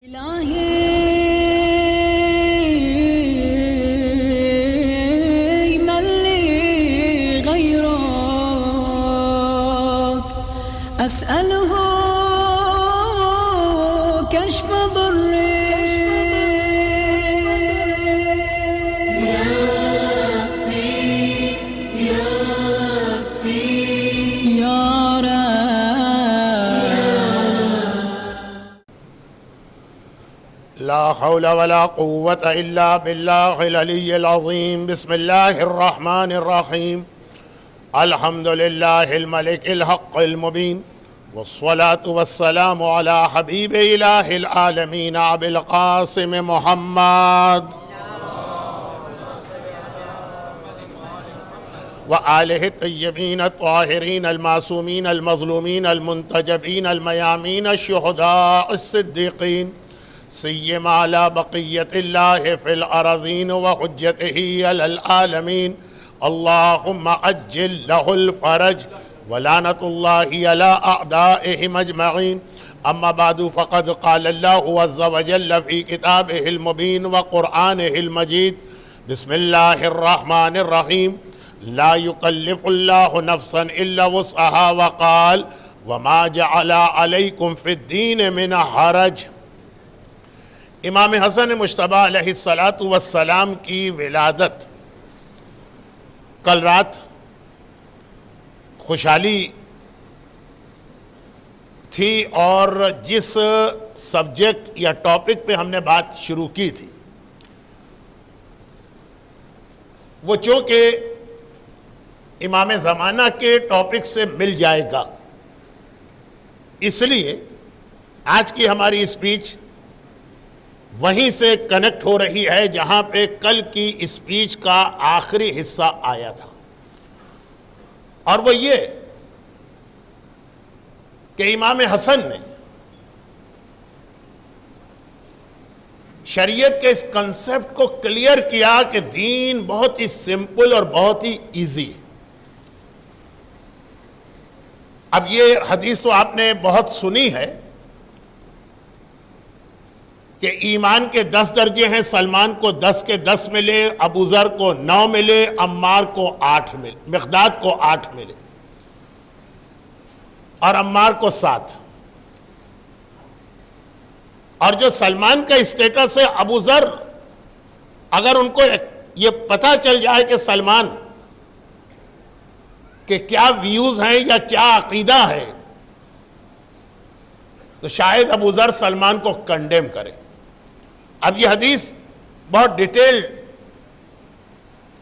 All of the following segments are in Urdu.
إلهي من لي غيرك أسأله كشف ضري يا ربي يا ربي يا لا حول ولا قوة إلا بالله العلي العظيم. بسم الله الرحمن الرحيم. الحمد لله الملك الحق المبين، والصلاة والسلام على حبيب إله العالمين أبي القاسم محمد وآله الطيبين الطاهرين المعصومين المظلومين المنتجبين الميامين الشهداء الصديقين، سيما على بقية الله في الأراضين وحجته على العالمين. اللهم عجل له الفرج ولعنة الله على أعدائهم أجمعين. أما بعد، فقد قال الله عز وجل في كتابه المبين وقرآنه المجيد: بسم الله الرحمن الرحيم. لا يكلف الله نفسا إلا وسعها، وقال: وما جعل عليكم في الدين من حرج. امام حسن مجتبی علیہ السلام کی ولادت کل رات خوشحالی تھی، اور جس سبجیکٹ یا ٹاپک پہ ہم نے بات شروع کی تھی وہ چونکہ امام زمانہ کے ٹاپک سے مل جائے گا، اس لیے آج کی ہماری اسپیچ وہیں سے کنیکٹ ہو رہی ہے جہاں پہ کل کی اسپیچ کا آخری حصہ آیا تھا، اور وہ یہ کہ امام حسن نے شریعت کے اس کنسپٹ کو کلیئر کیا کہ دین بہت ہی سمپل اور بہت ہی ایزی ہے۔ اب یہ حدیث تو آپ نے بہت سنی ہے کہ ایمان کے 10 درجے ہیں، سلمان کو 10 کے 10 ملے، ابو ذر کو 9 ملے، عمار کو 8 ملے، مقداد کو 8 ملے، اور عمار کو 7۔ اور جو سلمان کا اسٹیٹس ہے، ابو ذر، اگر ان کو یہ پتہ چل جائے کہ سلمان کہ کیا ویوز ہیں یا کیا عقیدہ ہے، تو شاید ابو ذر سلمان کو کنڈیم کرے۔ اب یہ حدیث بہت ڈیٹیل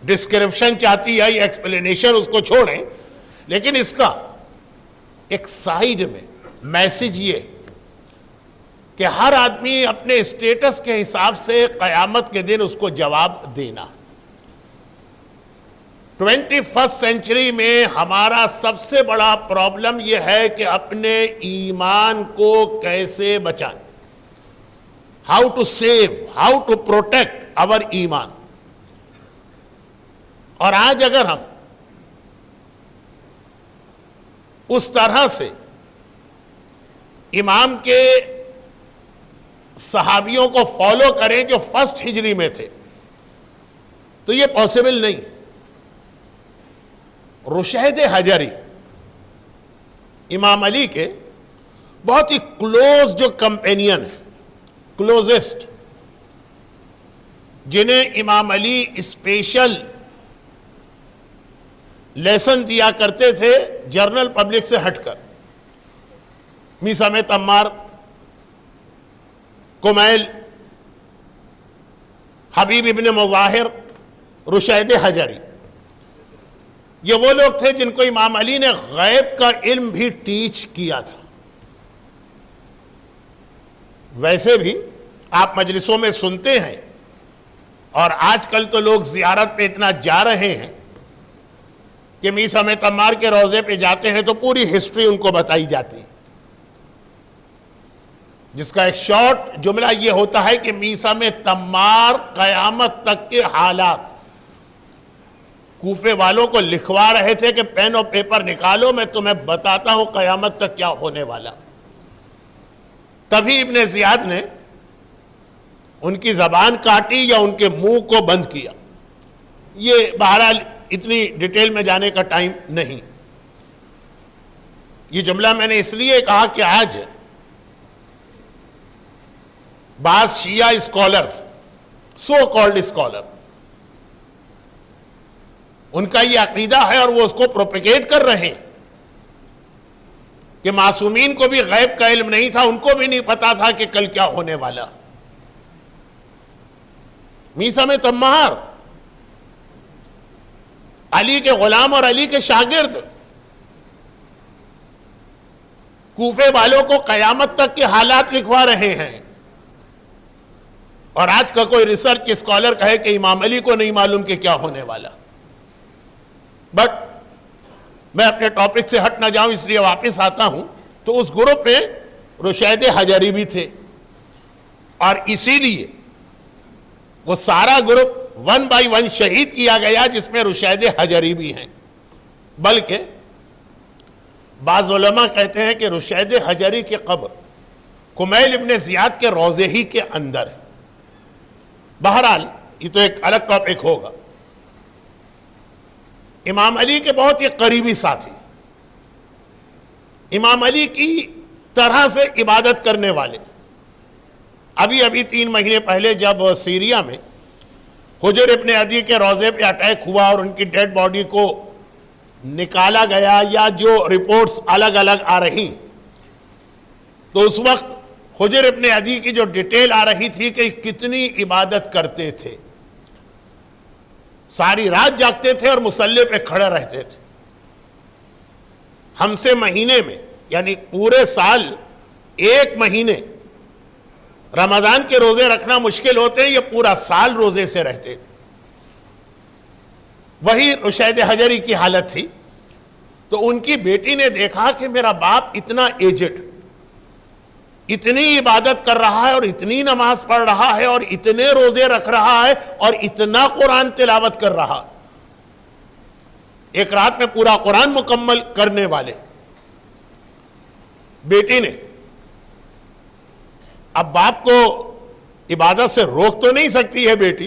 ڈسکرپشن چاہتی ہے، یہ ایکسپلینیشن اس کو چھوڑیں، لیکن اس کا ایک سائیڈ میں میسج یہ کہ ہر آدمی اپنے اسٹیٹس کے حساب سے قیامت کے دن اس کو جواب دینا۔ 21 سینچری میں ہمارا سب سے بڑا پرابلم یہ ہے کہ اپنے ایمان کو کیسے بچائیں، how to save, how to protect our ایمان۔ اور آج اگر ہم اس طرح سے امام کے صحابیوں کو فالو کریں جو فرسٹ ہجری میں تھے، تو یہ پاسبل نہیں۔ رشید حجری امام علی کے بہت ہی کلوز جو کمپینین ہیں، کلوزسٹ، جنہیں امام علی اسپیشل لیسن دیا کرتے تھے جنرل پبلک سے ہٹ کر، میثم تمار، کمیل، حبیب ابن مظاہر، رشید حجری، یہ وہ لوگ تھے جن کو امام علی نے غیب کا علم بھی ٹیچ کیا تھا۔ ویسے بھی آپ مجلسوں میں سنتے ہیں، اور آج کل تو لوگ زیارت پہ اتنا جا رہے ہیں کہ میثم تمار کے روضے پہ جاتے ہیں تو پوری ہسٹری ان کو بتائی جاتی ہے، جس کا ایک شارٹ جملہ یہ ہوتا ہے کہ میثم تمار قیامت تک کے حالات کوفے والوں کو لکھوا رہے تھے کہ پین اور پیپر نکالو، میں تمہیں بتاتا ہوں قیامت تک کیا ہونے والا۔ تبھی ابن زیاد نے ان کی زبان کاٹی یا ان کے منہ کو بند کیا. یہ بہرحال اتنی ڈیٹیل میں جانے کا ٹائم نہیں. یہ جملہ میں نے اس لیے کہا کہ آج بعض شیعہ اسکالرز، سو کالڈ اسکالر، ان کا یہ عقیدہ ہے اور وہ اس کو پروپیگیٹ کر رہے ہیں کہ معصومین کو بھی غیب کا علم نہیں تھا، ان کو بھی نہیں پتا تھا کہ کل کیا ہونے والا. میثم تمار علی کے غلام اور علی کے شاگرد کوفے والوں کو قیامت تک کے حالات لکھوا رہے ہیں، اور آج کا کوئی ریسرچ اسکالر کہے کہ امام علی کو نہیں معلوم کہ کیا ہونے والا. بٹ میں اپنے ٹاپک سے ہٹ نہ جاؤں اس لیے واپس آتا ہوں. تو اس گروپ میں رشید حجری بھی تھے، اور اسی لیے وہ سارا گروپ 1 بائی 1 شہید کیا گیا جس میں رشید حجری بھی ہیں. بلکہ بعض علماء کہتے ہیں کہ رشید حجری کی قبر کمیل ابن زیاد کے روضے ہی کے اندر ہے. بہرحال یہ تو ایک الگ ٹاپک ہوگا. امام علی کے بہت ہی قریبی ساتھی، امام علی کی طرح سے عبادت کرنے والے، ابھی 3 مہینے پہلے جب سیریا میں حجر ابن عدی کے روضے پہ اٹیک ہوا اور ان کی ڈیڈ باڈی کو نکالا گیا، یا جو رپورٹس الگ الگ آ رہی، تو اس وقت حجر ابن عدی کی جو ڈیٹیل آ رہی تھی کہ کتنی عبادت کرتے تھے، ساری رات جاگتے تھے اور مصلی پہ کھڑے رہتے تھے. ہم سے مہینے میں، یعنی پورے سال 1 مہینے رمضان کے روزے رکھنا مشکل ہوتے ہیں، یہ پورا سال روزے سے رہتے تھے. وہی رشید حجری کی حالت تھی. تو ان کی بیٹی نے دیکھا کہ میرا باپ اتنا ایجڈ، اتنی عبادت کر رہا ہے اور اتنی نماز پڑھ رہا ہے اور اتنے روزے رکھ رہا ہے اور اتنا قرآن تلاوت کر رہا، ایک رات میں پورا قرآن مکمل کرنے والے. بیٹی نے اب باپ کو عبادت سے روک تو نہیں سکتی ہے بیٹی،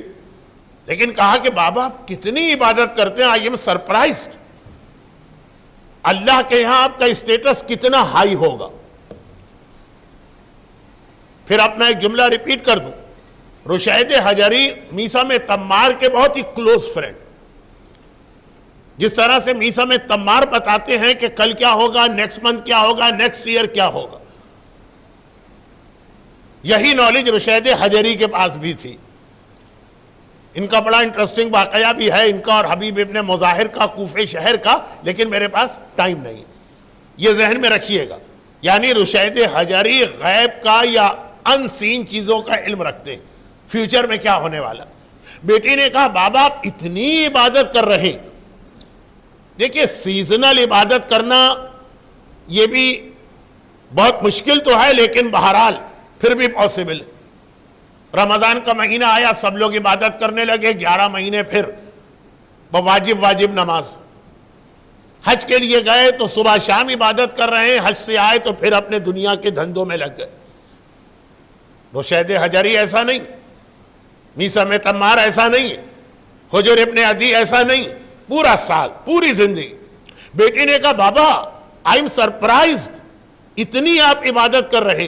لیکن کہا کہ بابا آپ کتنی عبادت کرتے ہیں، آئی ایم سرپرائزڈ، اللہ کے یہاں آپ کا اسٹیٹس کتنا ہائی ہوگا. پھر اب میں ایک جملہ ریپیٹ کر دوں. رشید حجری میثم تمار کے بہت ہی کلوز فرینڈ، جس طرح سے میثم تمار بتاتے ہیں کہ کل کیا ہوگا، نیکسٹ منتھ کیا ہوگا، نیکسٹ ایئر کیا ہوگا، یہی نالج رشید حجری کے پاس بھی تھی. ان کا بڑا انٹرسٹنگ واقعہ بھی ہے، ان کا اور حبیب ابن مظاہر کا کوفے شہر کا، لیکن میرے پاس ٹائم نہیں. یہ ذہن میں رکھیے گا، یعنی رشید حجری غیب کا یا ان سین چیزوں کا علم رکھتے ہیں، فیوچر میں کیا ہونے والا. بیٹی نے کہا بابا آپ اتنی عبادت کر رہے. دیکھیے سیزنل عبادت کرنا یہ بھی بہت مشکل تو ہے، لیکن بہرحال پھر بھی پاسبل. رمضان کا مہینہ آیا، سب لوگ عبادت کرنے لگے، 11 مہینے پھر واجب نماز. حج کے لیے گئے تو صبح شام عبادت کر رہے ہیں، حج سے آئے تو پھر اپنے دنیا کے دھندوں میں لگ گئے. رشید حجری ایسا نہیں، میثم تمار ایسا نہیں، حجر ابن عدی ایسا نہیں، پورا سال، پوری زندگی. بیٹی نے کہا بابا آئی ایم سرپرائز، اتنی آپ عبادت کر رہے،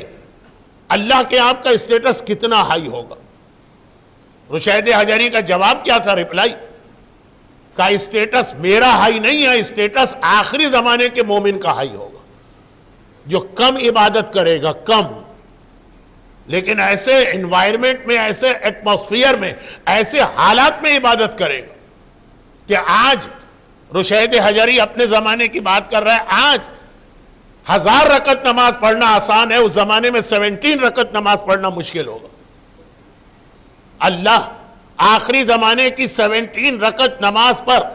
اللہ کے آپ کا اسٹیٹس کتنا ہائی ہوگا. رشید حجری کا جواب کیا تھا، ریپلائی کا اسٹیٹس میرا ہائی نہیں ہے، اسٹیٹس آخری زمانے کے مومن کا ہائی ہوگا، جو کم عبادت کرے گا، کم، لیکن ایسے انوائرمنٹ میں، ایسے ایٹماسفیئر میں، ایسے حالات میں عبادت کرے گا کہ آج رشید حجری اپنے زمانے کی بات کر رہا ہے، آج 1000 رکعت نماز پڑھنا آسان ہے، اس زمانے میں 17 رکعت نماز پڑھنا مشکل ہوگا. اللہ آخری زمانے کی 17 رکعت نماز پر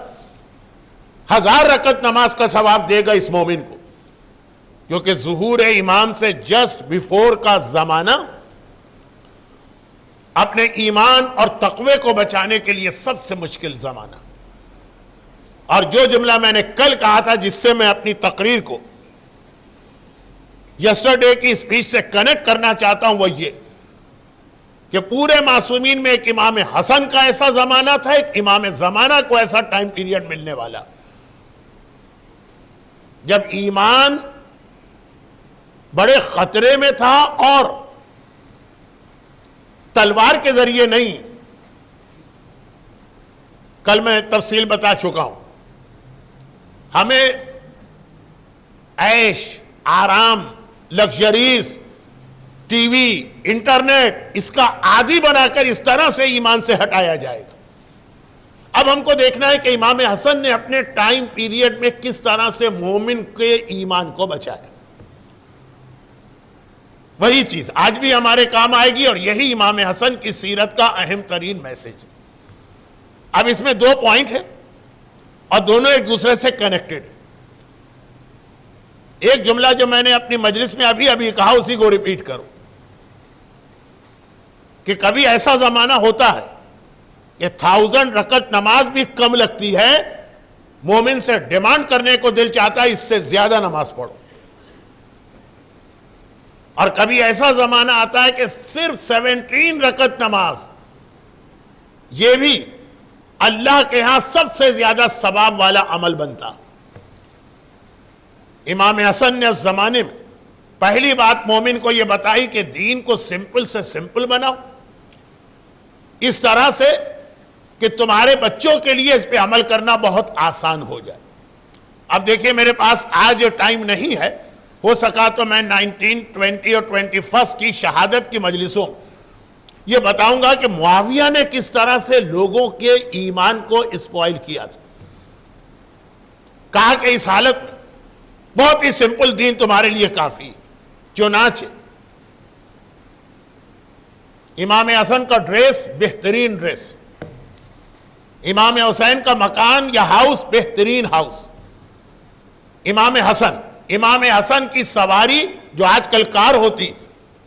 1000 رکعت نماز کا ثواب دے گا اس مومن کو، کیونکہ ظہور امام سے جسٹ بیفور کا زمانہ اپنے ایمان اور تقوی کو بچانے کے لیے سب سے مشکل زمانہ. اور جو جملہ میں نے کل کہا تھا جس سے میں اپنی تقریر کو یسٹرڈے کی اسپیچ سے کنیکٹ کرنا چاہتا ہوں وہ یہ کہ پورے معصومین میں ایک امام حسن کا ایسا زمانہ تھا، ایک امام زمانہ کو ایسا ٹائم پیریڈ ملنے والا جب ایمان بڑے خطرے میں تھا، اور تلوار کے ذریعے نہیں، کل میں تفصیل بتا چکا ہوں، ہمیں عیش، آرام، لگژریز، ٹی وی، انٹرنیٹ، اس کا عادی بنا کر اس طرح سے ایمان سے ہٹایا جائے گا۔ اب ہم کو دیکھنا ہے کہ امام حسن نے اپنے ٹائم پیریڈ میں کس طرح سے مومن کے ایمان کو بچایا۔ وہی چیز آج بھی ہمارے کام آئے گی، اور یہی امام حسن کی سیرت کا اہم ترین میسج۔ اب اس میں 2 پوائنٹ ہیں اور دونوں ایک دوسرے سے کنیکٹڈ ہیں۔ ایک جملہ جو میں نے اپنی مجلس میں ابھی کہا، اسی کو ریپیٹ کروں کہ کبھی ایسا زمانہ ہوتا ہے کہ 1000 رکعت نماز بھی کم لگتی ہے، مومن سے ڈیمانڈ کرنے کو دل چاہتا ہے اس سے زیادہ نماز پڑھو، اور کبھی ایسا زمانہ آتا ہے کہ صرف 17 رکعت نماز، یہ بھی اللہ کے ہاں سب سے زیادہ ثواب والا عمل بنتا۔ امام حسن نے اس زمانے میں پہلی بات مومن کو یہ بتائی کہ دین کو سمپل سے سمپل بناؤ، اس طرح سے کہ تمہارے بچوں کے لیے اس پہ عمل کرنا بہت آسان ہو جائے۔ اب دیکھیں میرے پاس آج ٹائم نہیں ہے، ہو سکا تو میں 19, 20 اور 21 کی شہادت کی مجلسوں یہ بتاؤں گا کہ معاویہ نے کس طرح سے لوگوں کے ایمان کو اسپوائل کیا تھا۔ کہا کہ اس حالت میں بہت ہی سمپل دین تمہارے لیے کافی، چنانچہ امام حسن کا ڈریس بہترین ڈریس، امام حسین کا مکان یا ہاؤس بہترین ہاؤس، امام حسن کی سواری جو آج کل کار ہوتی،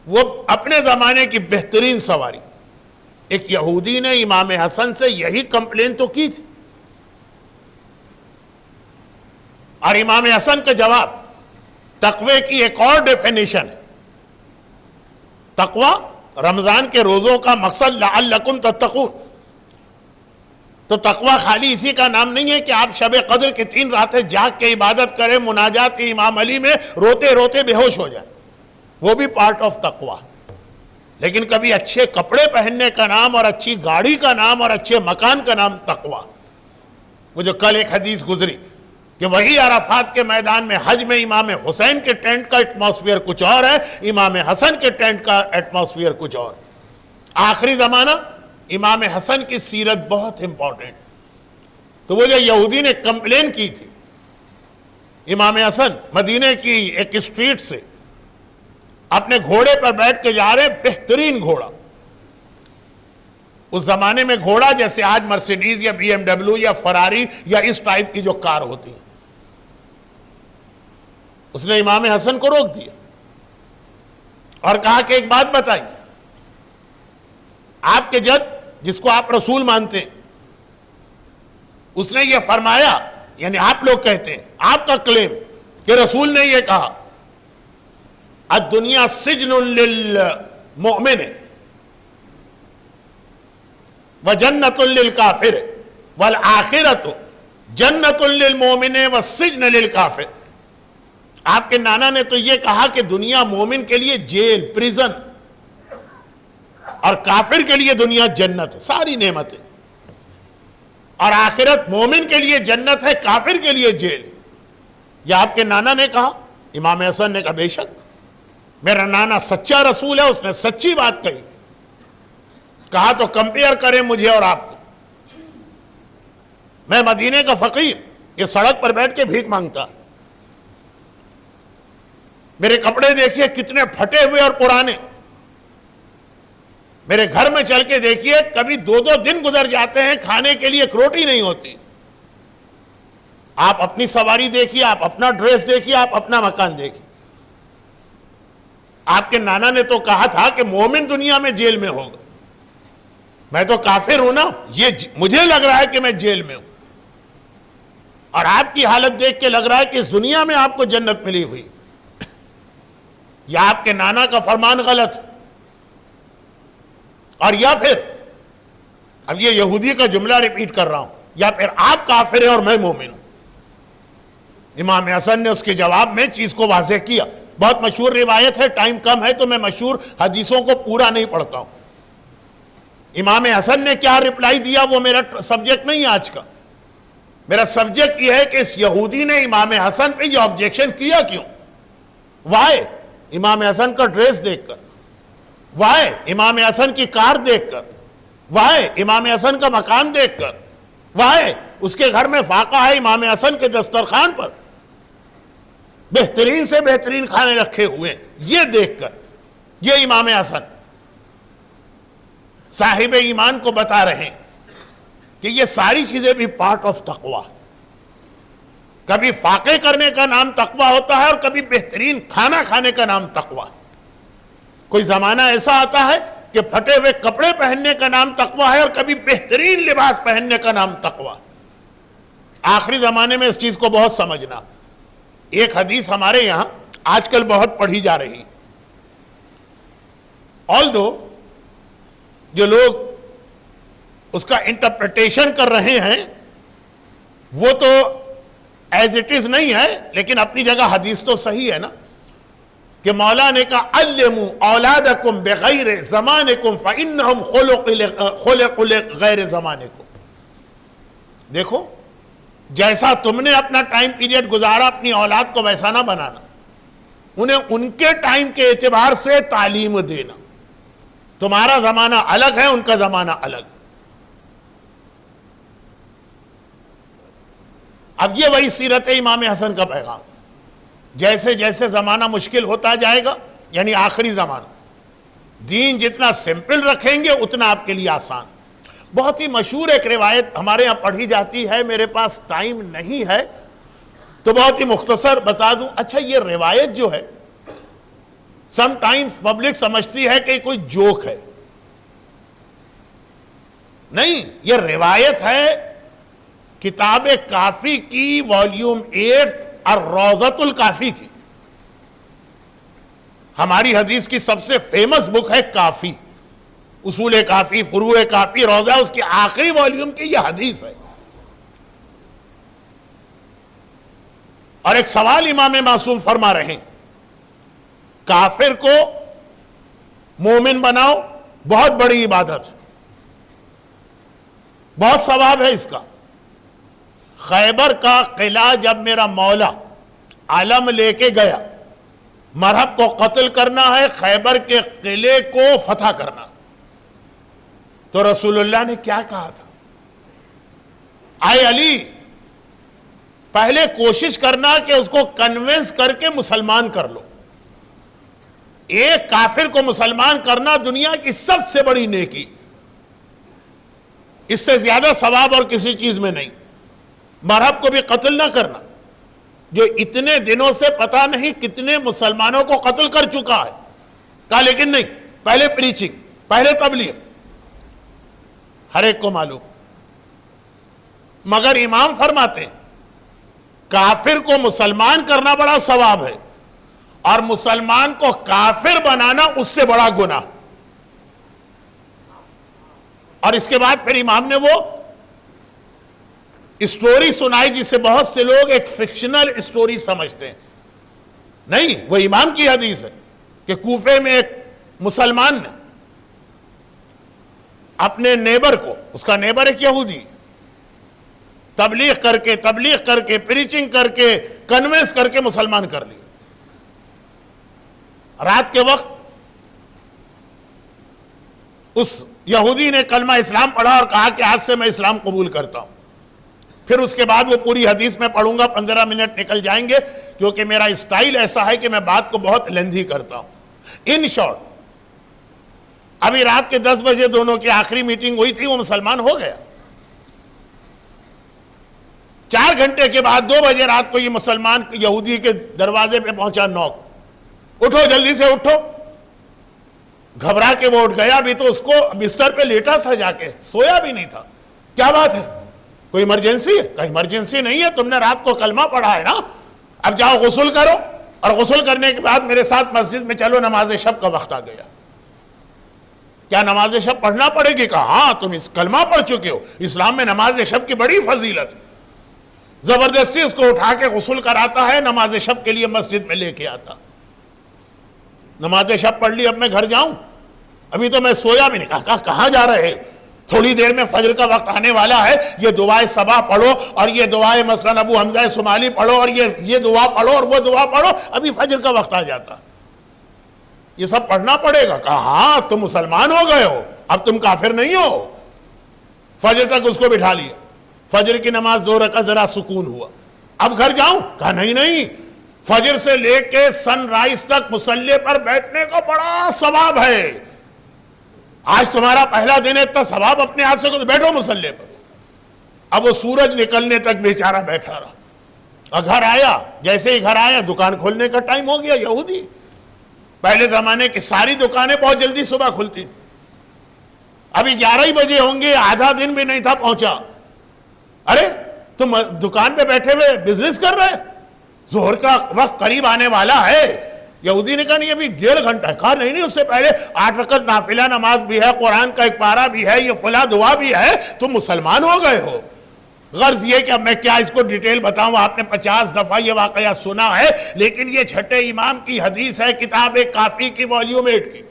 وہ اپنے زمانے کی بہترین سواری۔ ایک یہودی نے امام حسن سے یہی کمپلین تو کی تھی، اور امام حسن کا جواب تقوی کی ایک اور ڈیفینیشن ہے۔ تقوی رمضان کے روزوں کا مقصد لعلکم تتقون، تو تقوی خالی اسی کا نام نہیں ہے کہ آپ شب قدر کی 3 راتیں جاگ کے عبادت کریں، مناجات امام علی میں روتے روتے بے ہوش ہو جائیں، وہ بھی پارٹ آف تقوی۔ لیکن کبھی اچھے کپڑے پہننے کا نام، اور اچھی گاڑی کا نام، اور اچھے مکان کا نام تقوی۔ وہ جو کل ایک حدیث گزری کہ وہی عرفات کے میدان میں حج میں امام حسین کے ٹینٹ کا ایٹماسفیئر کچھ اور ہے، امام حسن کے ٹینٹ کا ایٹماسفیئر کچھ اور۔ آخری زمانہ امام حسن کی سیرت بہت امپورٹنٹ۔ تو وہ جو یہودی نے کمپلین کی تھی، امام حسن مدینے کی ایک اسٹریٹ سے اپنے گھوڑے پر بیٹھ کے جا رہے، بہترین گھوڑا۔ اس زمانے میں گھوڑا جیسے آج مرسیڈیز یا BMW یا فراری یا اس ٹائپ کی جو کار ہوتی ہیں، اس نے امام حسن کو روک دیا اور کہا کہ ایک بات بتائیے، آپ کے جد جس کو آپ رسول مانتے ہیں، اس نے یہ فرمایا، یعنی آپ لوگ کہتے ہیں، آپ کا کلیم کہ رسول نے یہ کہا الدنیا سجن للمؤمن وجنت للکافر والآخرت جنت للمؤمن والسجن للکافر۔ آپ کے نانا نے تو یہ کہا کہ دنیا مومن کے لیے جیل، پریزن، اور کافر کے لیے دنیا جنت ہے، ساری نعمتیں، اور آخرت مومن کے لیے جنت ہے، کافر کے لیے جیل۔ یہ آپ کے نانا نے کہا۔ امام حسن نے کہا بے شک، میرا نانا سچا رسول ہے، اس نے سچی بات کہی۔ کہا تو کمپیئر کریں مجھے اور آپ کو، میں مدینے کا فقیر، یہ سڑک پر بیٹھ کے بھیک مانگتا، میرے کپڑے دیکھیے کتنے پھٹے ہوئے اور پرانے، میرے گھر میں چل کے دیکھیے کبھی 2 دن گزر جاتے ہیں کھانے کے لیے ایک روٹی نہیں ہوتی۔ آپ اپنی سواری دیکھیے، آپ اپنا ڈریس دیکھیے، آپ اپنا مکان دیکھیے۔ آپ کے نانا نے تو کہا تھا کہ مومن دنیا میں جیل میں ہوگا، میں تو کافر ہوں نا، یہ مجھے لگ رہا ہے کہ میں جیل میں ہوں، اور آپ کی حالت دیکھ کے لگ رہا ہے کہ اس دنیا میں آپ کو جنت ملی ہوئی۔ یا آپ کے نانا کا فرمان غلط ہے، اور یا پھر اب یہ یہودی کا جملہ ریپیٹ کر رہا ہوں، یا پھر آپ کافر ہیں اور میں مومن ہوں۔ امام حسن نے اس کے جواب میں چیز کو واضح کیا۔ بہت مشہور روایت ہے، ٹائم کم ہے تو میں مشہور حدیثوں کو پورا نہیں پڑھتا ہوں۔ امام حسن نے کیا رپلائی دیا وہ میرا سبجیکٹ نہیں ہے آج کا۔ میرا سبجیکٹ یہ ہے کہ اس یہودی نے امام حسن پہ یہ آبجیکشن کیا کیوں؟ وائے امام حسن کا ڈریس دیکھ کر، وائے امام حسن کی کار دیکھ کر، وائے امام حسن کا مکان دیکھ کر، وائے اس کے گھر میں فاقہ ہے امام حسن کے دسترخوان پر، بہترین سے بہترین کھانے رکھے ہوئے، یہ دیکھ کر یہ امام حسن صاحب ایمان کو بتا رہے ہیں کہ یہ ساری چیزیں بھی پارٹ آف تقوی۔ کبھی فاقے کرنے کا نام تقوی ہوتا ہے اور کبھی بہترین کھانا کھانے کا نام تقوی۔ کوئی زمانہ ایسا آتا ہے کہ پھٹے ہوئے کپڑے پہننے کا نام تقوی ہے اور کبھی بہترین لباس پہننے کا نام تقوی۔ آخری زمانے میں اس چیز کو بہت سمجھنا۔ ایک حدیث ہمارے یہاں آج کل بہت پڑھی جا رہی، although جو لوگ اس کا انٹرپریٹیشن کر رہے ہیں وہ تو ایز اٹ از نہیں ہے، لیکن اپنی جگہ حدیث تو صحیح ہے نا، کہ مولا نے کہا علموا اولادکم بغیر زمانکم فانہم خلقوا لغیر زمانکم۔ دیکھو جیسا تم نے اپنا ٹائم پیریڈ گزارا اپنی اولاد کو ویسا نہ بنانا، انہیں ان کے ٹائم کے اعتبار سے تعلیم دینا۔ تمہارا زمانہ الگ ہے، ان کا زمانہ الگ۔ اب یہ وہی سیرت امام حسن کا پیغام، جیسے جیسے زمانہ مشکل ہوتا جائے گا، یعنی آخری زمانہ، دین جتنا سمپل رکھیں گے اتنا آپ کے لیے آسان۔ بہت ہی مشہور ایک روایت ہمارے یہاں پڑھی جاتی ہے، میرے پاس ٹائم نہیں ہے تو بہت ہی مختصر بتا دوں۔ اچھا یہ روایت جو ہے سم ٹائمز پبلک سمجھتی ہے کہ کوئی جوک ہے، نہیں، یہ روایت ہے کتاب کافی کی والیوم 8 اور روضۃ الکافی کی۔ ہماری حدیث کی سب سے فیمس بک ہے کافی، اصول کافی، فروع کافی، روضہ، اس کی آخری والیوم کی یہ حدیث ہے۔ اور ایک سوال امام معصوم فرما رہے ہیں، کافر کو مومن بناؤ، بہت بڑی عبادت ہے، بہت ثواب ہے اس کا۔ خیبر کا قلعہ جب میرا مولا علم لے کے گیا، مرہب کو قتل کرنا ہے، خیبر کے قلعے کو فتح کرنا، تو رسول اللہ نے کیا کہا تھا؟ اے علی، پہلے کوشش کرنا کہ اس کو کنونس کر کے مسلمان کر لو۔ ایک کافر کو مسلمان کرنا دنیا کی سب سے بڑی نیکی، اس سے زیادہ ثواب اور کسی چیز میں نہیں۔ مرہب کو بھی قتل نہ کرنا، جو اتنے دنوں سے پتہ نہیں کتنے مسلمانوں کو قتل کر چکا ہے۔ کہا لیکن نہیں، پہلے پریچنگ، پہلے تبلیغ، ہر ایک کو معلوم۔ مگر امام فرماتے ہیں کافر کو مسلمان کرنا بڑا ثواب ہے، اور مسلمان کو کافر بنانا اس سے بڑا گناہ۔ اور اس کے بعد پھر امام نے وہ اسٹوری سنائی جسے بہت سے لوگ ایک فکشنل اسٹوری سمجھتے ہیں، نہیں، وہ امام کی حدیث ہے کہ کوفے میں ایک مسلمان نے اپنے نیبر کو، اس کا نیبر ایک یہودی، تبلیغ کر کے پریچنگ کر کے کنوینس کر کے مسلمان کر لیا۔ رات کے وقت اس یہودی نے کلمہ اسلام پڑھا اور کہا کہ آج سے میں اسلام قبول کرتا ہوں۔ پھر اس کے بعد وہ پوری حدیث میں پڑھوں گا، 15 منٹ نکل جائیں گے، کیونکہ میرا اسٹائل ایسا ہے کہ میں بات کو بہت لیندھی کرتا ہوں۔ ان شارٹ، ابھی رات کے 10 بجے دونوں کی آخری میٹنگ ہوئی تھی، وہ مسلمان ہو گیا۔ 4 گھنٹے کے بعد 2 بجے رات کو یہ مسلمان یہودی کے دروازے پہ پہنچا، نوک، اٹھو جلدی سے اٹھو۔ گھبرا کے وہ اٹھ گیا، ابھی تو اس کو بستر پہ لیٹا تھا، جا کے سویا بھی نہیں تھا۔ کیا بات ہے، کوئی ایمرجنسی ہے؟ کہیں ایمرجنسی نہیں ہے، تم نے رات کو کلمہ پڑھا ہے نا، اب جاؤ غسل کرو، اور غسل کرنے کے بعد میرے ساتھ مسجد میں چلو، نماز شب کا وقت آ گیا۔ کیا نماز شب پڑھنا پڑے گی؟ کہا ہاں تم اس کلمہ پڑھ چکے ہو، اسلام میں نماز شب کی بڑی فضیلت، زبردستی اس کو اٹھا کے غسل کراتا ہے، نماز شب کے لیے مسجد میں لے کے آتا۔ نماز شب پڑھ لی، اب میں گھر جاؤں، ابھی تو میں سویا بھی نہیں۔ کہا کہاں جا رہے؟ تھوڑی دیر میں فجر کا وقت آنے والا ہے، یہ دعائے صباح پڑھو اور یہ دعائے مثلا ابو حمزہ سمالی پڑھو اور یہ دعا پڑھو اور وہ دعا پڑھو، ابھی فجر کا وقت آ جاتا، یہ سب پڑھنا پڑے گا۔ کہا ہاں تم مسلمان ہو گئے ہو، اب تم کافر نہیں ہو۔ فجر تک اس کو بٹھا لیا، فجر کی نماز 2 رکعت، ذرا سکون ہوا، اب گھر جاؤں؟ کہا نہیں، فجر سے لے کے سن رائز تک مصلی پر بیٹھنے کا بڑا ثواب ہے، آج تمہارا پہلا دن ہے، اتنا ثواب اپنے ہاتھ سے کو، بیٹھو مصلی پر۔ اب وہ سورج نکلنے تک بیچارہ بیٹھا رہا، اور گھر آیا، جیسے ہی گھر آیا دکان کھولنے کا ٹائم ہو گیا۔ یہودی پہلے زمانے کی ساری دکانیں بہت جلدی صبح کھلتی، ابھی 11 ہی بجے ہوں گے، آدھا دن بھی نہیں تھا پہنچا۔ ارے تم دکان پہ بیٹھے ہوئے بزنس کر رہے، ظہر کا وقت قریب آنے والا ہے۔ یہودی نے کہا نہیں ابھی 1.5 گھنٹہ ہے۔ کہا نہیں اس سے پہلے 8 رکعت نافلہ نماز بھی ہے، قرآن کا ایک پارہ بھی ہے، یہ فلاں دعا بھی ہے، تم مسلمان ہو گئے ہو۔ غرض یہ کہ اب میں کیا اس کو ڈیٹیل بتاؤں، آپ نے 50 دفعہ یہ واقعہ سنا ہے، لیکن یہ چھٹے امام کی حدیث ہے، کتاب کافی کی والیوم 8 کی،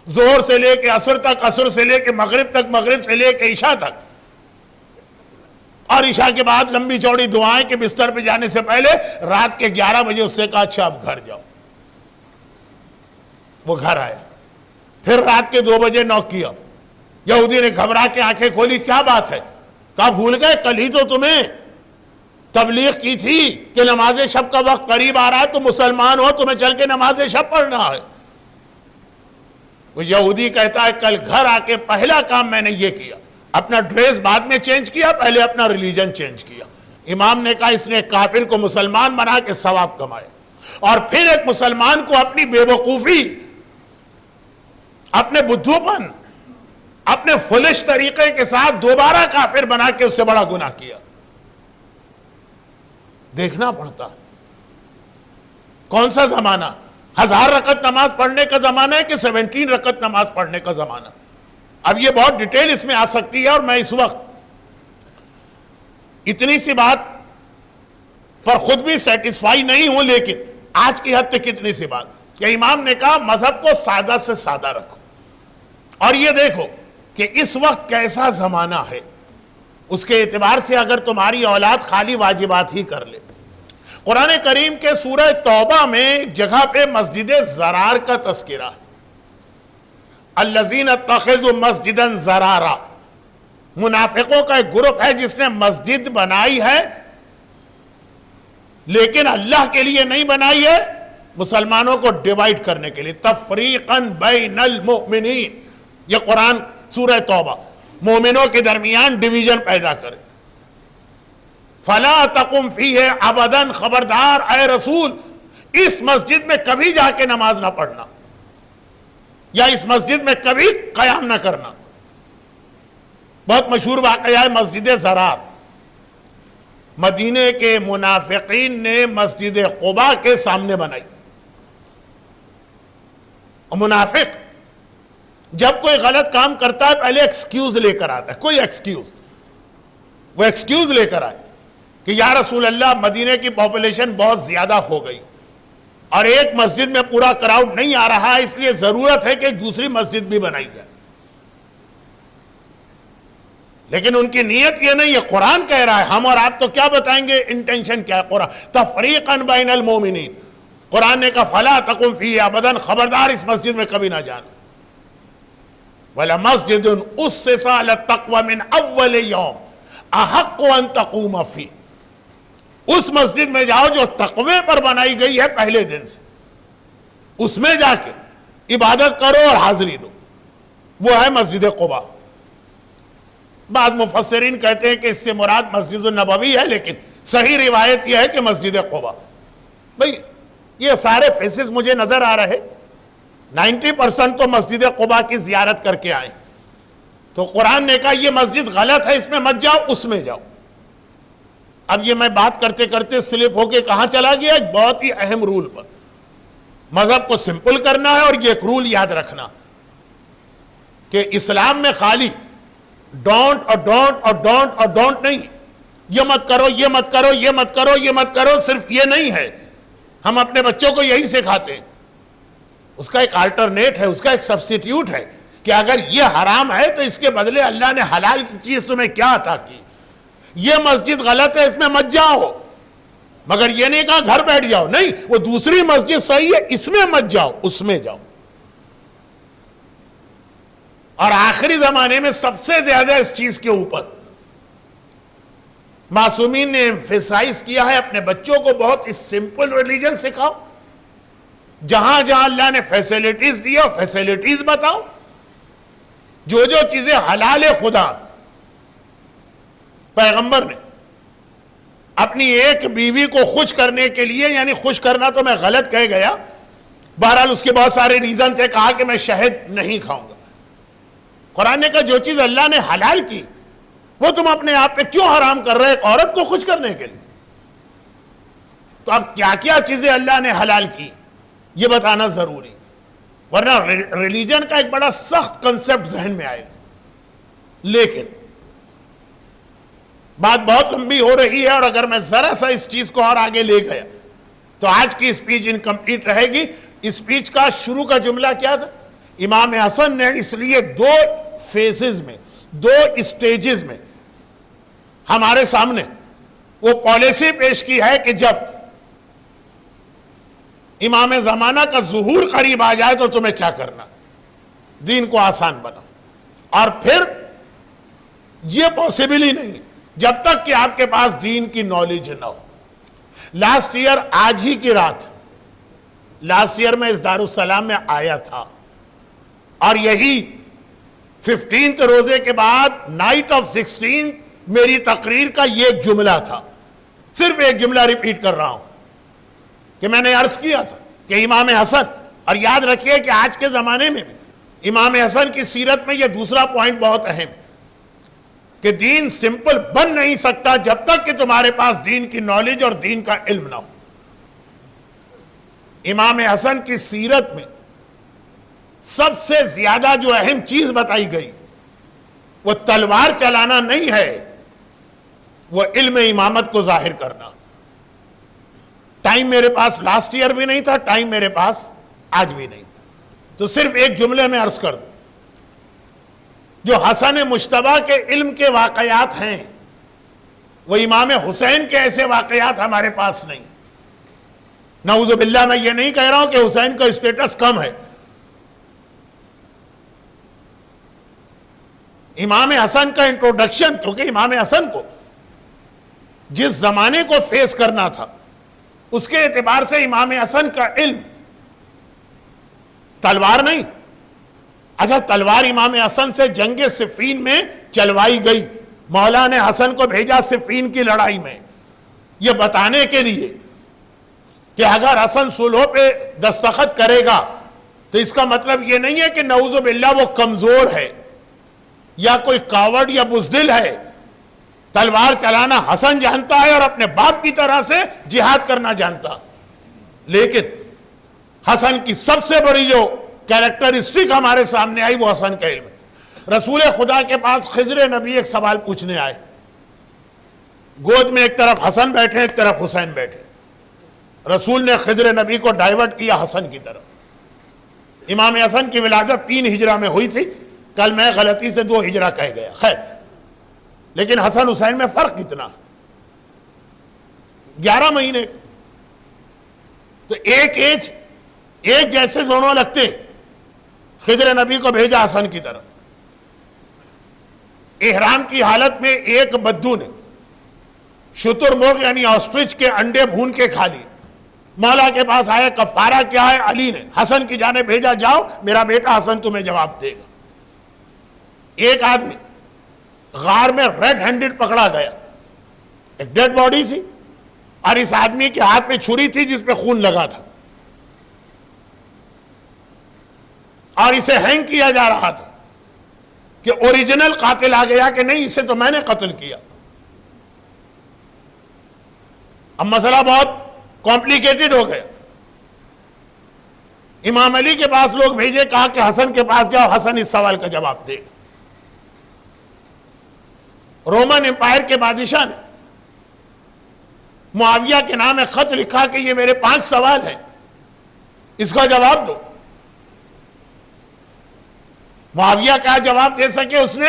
ظہر سے لے کے عصر تک، عصر سے لے کے مغرب تک، مغرب سے لے کے عشاء تک، اور عشاء کے بعد لمبی چوڑی دعائیں کہ بستر پہ جانے سے پہلے رات کے 11 بجے اس سے کہا اچھا اب گھر جاؤ۔ وہ گھر آیا، پھر رات کے 2 بجے نوک کیا، یہودی نے گھبرا کے آنکھیں کھولی، کیا بات ہے؟ کہا بھول گئے کل ہی تو تمہیں تبلیغ کی تھی کہ نماز شب کا وقت قریب آ رہا ہے، تم مسلمان ہو، تمہیں چل کے نماز شب پڑھنا ہے۔ وہ یہودی کہتا ہے کل گھر آ کے پہلا کام میں نے یہ کیا، اپنا ڈریس بعد میں چینج کیا، پہلے اپنا ریلیجن چینج کیا۔ امام نے کہا اس نے کافر کو مسلمان بنا کے ثواب کمائے، اور پھر ایک مسلمان کو اپنی بے وقوفی، اپنے بدھو پن، اپنے فلش طریقے کے ساتھ دوبارہ کافر بنا کے اس سے بڑا گناہ کیا۔ دیکھنا پڑتا کون سا زمانہ، 1000 رکعت نماز پڑھنے کا زمانہ ہے کہ 17 رکعت نماز پڑھنے کا زمانہ۔ اب یہ بہت ڈیٹیل اس میں آ سکتی ہے، اور میں اس وقت اتنی سی بات پر خود بھی سیٹسفائی نہیں ہوں، لیکن آج کی حد تک اتنی سی بات کہ امام نے کہا مذہب کو سادہ سے سادہ رکھو، اور یہ دیکھو کہ اس وقت کیسا زمانہ ہے، اس کے اعتبار سے اگر تمہاری اولاد خالی واجبات ہی کر لے۔ قرآن کریم کے سورہ توبہ میں ایک جگہ پہ مسجد زرار کا تذکرہ ہے، الذین اتخذوا مسجدا زرارا، منافقوں کا ایک گروپ ہے جس نے مسجد بنائی ہے لیکن اللہ کے لیے نہیں بنائی ہے، مسلمانوں کو ڈیوائیڈ کرنے کے لیے، تفریقا بین المؤمنین۔ یہ قرآن سورہ توبہ مومنوں کے درمیان ڈویژن پیدا کرے۔ فلا تقم فیہ ابدا، خبردار اے رسول اس مسجد میں کبھی جا کے نماز نہ پڑھنا، یا اس مسجد میں کبھی قیام نہ کرنا۔ بہت مشہور واقعہ ہے مسجد زرار، مدینے کے منافقین نے مسجد قباء کے سامنے بنائی۔ اور منافق جب کوئی غلط کام کرتا ہے پہلے ایکسکیوز لے کر آتا ہے، کوئی ایکسکیوز، وہ ایکسکیوز لے کر آئے کہ یا رسول اللہ مدینے کی پاپولیشن بہت زیادہ ہو گئی اور ایک مسجد میں پورا کراؤڈ نہیں آ رہا ہے، اس لیے ضرورت ہے کہ ایک دوسری مسجد بھی بنائی جائے۔ لیکن ان کی نیت یہ نہیں ہے، قرآن کہہ رہا ہے، ہم اور آپ تو کیا بتائیں گے انٹینشن کیا ہے۔ قرآن تفریقا بین المومنین، قرآن نے کہا فلا تقم فیہ ابدا، خبردار اس مسجد میں کبھی نہ جانا۔ وَلَمَسْجِدٌ أُسِّسَ عَلَى التَّقْوَى مِنْ أَوَّلِ يَوْمٍ أَحَقُّ أَن تَقُومَ فِيهِ، اس مسجد میں جاؤ جو تقوی پر بنائی گئی ہے پہلے دن سے، اس میں جا کے عبادت کرو اور حاضری دو، وہ ہے مسجد قباء۔ بعض مفسرین کہتے ہیں کہ اس سے مراد مسجد النبوی ہے، لیکن صحیح روایت یہ ہے کہ مسجد قباء۔ بھئی یہ سارے فیسز مجھے نظر آ رہے، 90% تو مسجد قباء کی زیارت کر کے آئے، تو قرآن نے کہا یہ مسجد غلط ہے، اس میں مت جاؤ، اس میں جاؤ۔ اب یہ میں بات کرتے کرتے سلپ ہو کے کہاں چلا گیا، ایک بہت ہی اہم رول پر۔ مذہب کو سمپل کرنا ہے اور یہ ایک رول یاد رکھنا، کہ اسلام میں خالی ڈونٹ اور ڈونٹ اور ڈونٹ اور ڈونٹ نہیں، یہ مت کرو، یہ مت کرو، یہ مت کرو، یہ مت کرو، صرف یہ نہیں ہے. ہم اپنے بچوں کو یہی سکھاتے ہیں. اس کا ایک آلٹرنیٹ ہے، اس کا ایک سبسٹیٹیوٹ ہے کہ اگر یہ حرام ہے تو اس کے بدلے اللہ نے حلال کی چیز تمہیں کیا عطا کی. یہ مسجد غلط ہے، اس میں مت جاؤ، مگر یہ نہیں کہا گھر بیٹھ جاؤ، نہیں، وہ دوسری مسجد صحیح ہے، اس میں مت جاؤ، اس میں جاؤ. اور آخری زمانے میں سب سے زیادہ اس چیز کے اوپر معصومین نے ایمفیسائز کیا ہے اپنے بچوں کو بہت ہی سمپل ریلیجن سکھاؤ، جہاں جہاں اللہ نے فیسیلیٹیز دی اور فیسیلیٹیز بتاؤ. جو جو چیزیں حلال خدا پیغمبر نے اپنی ایک بیوی کو خوش کرنے کے لیے، یعنی خوش کرنا تو میں غلط کہہ گیا، بہرحال اس کے بہت سارے ریزن تھے، کہا کہ میں شہد نہیں کھاؤں گا. قرآن نے کہا جو چیز اللہ نے حلال کی وہ تم اپنے آپ پہ کیوں حرام کر رہے ایک عورت کو خوش کرنے کے لیے؟ تو اب کیا کیا چیزیں اللہ نے حلال کی یہ بتانا ضروری، ورنہ ریلیجن کا ایک بڑا سخت کنسپٹ ذہن میں آئے گا. لیکن بات بہت لمبی ہو رہی ہے، اور اگر میں ذرا سا اس چیز کو اور آگے لے گیا تو آج کی اسپیچ انکمپلیٹ رہے گی. اسپیچ کا شروع کا جملہ کیا تھا؟ امام حسن نے اس لیے دو فیزز میں، دو اسٹیجز میں ہمارے سامنے وہ پالیسی پیش کی ہے کہ جب امام زمانہ کا ظہور قریب آ جائے تو تمہیں کیا کرنا، دین کو آسان بناؤ. اور پھر یہ پاسبل ہی نہیں جب تک کہ آپ کے پاس دین کی نالج نہ ہو. لاسٹ ایئر آج ہی کی رات، لاسٹ ایئر میں اس دارالسلام میں آیا تھا، اور یہی 15 روزے کے بعد نائٹ آف 16 میری تقریر کا یہ جملہ تھا. صرف ایک جملہ ریپیٹ کر رہا ہوں کہ میں نے عرض کیا تھا کہ امام حسن، اور یاد رکھیے کہ آج کے زمانے میں بھی امام حسن کی سیرت میں یہ دوسرا پوائنٹ بہت اہم، کہ دین سمپل بن نہیں سکتا جب تک کہ تمہارے پاس دین کی نالج اور دین کا علم نہ ہو. امام حسن کی سیرت میں سب سے زیادہ جو اہم چیز بتائی گئی وہ تلوار چلانا نہیں ہے، وہ علم امامت کو ظاہر کرنا. ٹائم میرے پاس لاسٹ ایئر بھی نہیں تھا، ٹائم میرے پاس آج بھی نہیں، تو صرف ایک جملے میں عرض کر دوں، جو حسن مجتبیٰ کے علم کے واقعات ہیں وہ امام حسین کے ایسے واقعات ہمارے پاس نہیں. نعوذ باللہ میں یہ نہیں کہہ رہا ہوں کہ حسین کا اسٹیٹس کم ہے. امام حسن کا انٹروڈکشن، کیونکہ امام حسن کو جس زمانے کو فیس کرنا تھا اس کے اعتبار سے امام حسن کا علم تلوار نہیں. اچھا، تلوار امام حسن سے جنگ صفین میں چلوائی گئی، مولا نے حسن کو بھیجا صفین کی لڑائی میں یہ بتانے کے لیے کہ اگر حسن صلح پہ دستخط کرے گا تو اس کا مطلب یہ نہیں ہے کہ نعوذ باللہ وہ کمزور ہے یا کوئی کاوڑ یا بزدل ہے. تلوار چلانا حسن جانتا ہے اور اپنے باپ کی طرح سے جہاد کرنا جانتا. لیکن حسن کی سب سے بڑی جو کیریکٹرسٹک ہمارے سامنے آئی وہ حسن کا علم ہے. رسول خدا کے پاس خضر نبی ایک سوال پوچھنے آئے، گود میں ایک طرف حسن بیٹھے ایک طرف حسین بیٹھے. رسول نے خضر نبی کو ڈائیورٹ کیا حسن کی طرف. امام حسن کی ولادت 3 ہجرہ میں ہوئی تھی، کل میں غلطی سے 2 ہجرہ کہہ گیا، خیر. لیکن حسن حسین میں فرق کتنا، 11 مہینے. تو ایک ایج ایک جیسے دونوں لگتے. خضر نبی کو بھیجا حسن کی طرف. احرام کی حالت میں ایک بدو نے شتر مرغ یعنی آسٹرچ کے انڈے بھون کے کھا لی. مولا کے پاس آیا، کفارہ کیا ہے؟ علی نے حسن کی جانب بھیجا، جاؤ میرا بیٹا حسن تمہیں جواب دے گا. ایک آدمی غار میں ریڈ ہینڈڈ پکڑا گیا، ایک ڈیڈ باڈی تھی اور اس آدمی کے ہاتھ میں چھری تھی جس پہ خون لگا تھا اور اسے ہینگ کیا جا رہا تھا کہ اوریجنل قاتل آ گیا کہ نہیں اسے تو میں نے قتل کیا. اب مسئلہ بہت کمپلیکیٹڈ ہو گیا. امام علی کے پاس لوگ بھیجے, کہا کہ حسن کے پاس جاؤ, حسن اس سوال کا جواب دے. رومن امپائر کے بادشاہ نے معاویہ کے نام ایک خط لکھا کہ یہ میرے 5 سوال ہیں, اس کا جواب دو. معاویہ کیا جواب دے سکے؟ اس نے